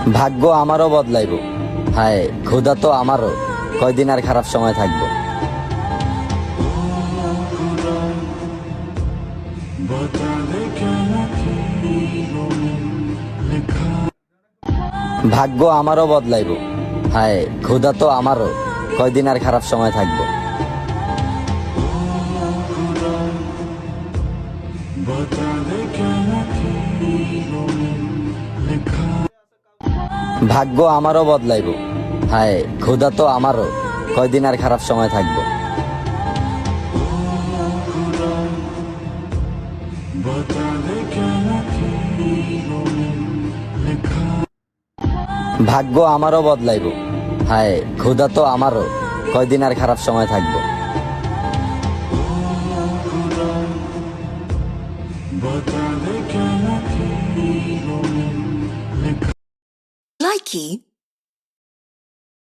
ভাগ্য আমারও বদলাইব, হায় ক্ষুধা তো আমারও, কয়দিন আর খারাপ সময় থাকবো। ভাগ্য আমারও বদলাইব, হায় ক্ষুধা তো আমারও, কয়দিন আর খারাপ সময় থাকবো। ভাগ্য আমারও বদলাইব, হায় ক্ষুধা তো আমারও, কয়দিন আর খারাপ সময় থাকবো। ভাগ্য আমারও বদলাইব, হায় ক্ষুধা তো আমারও, কয়দিন আর খারাপ সময় থাকবো। Likey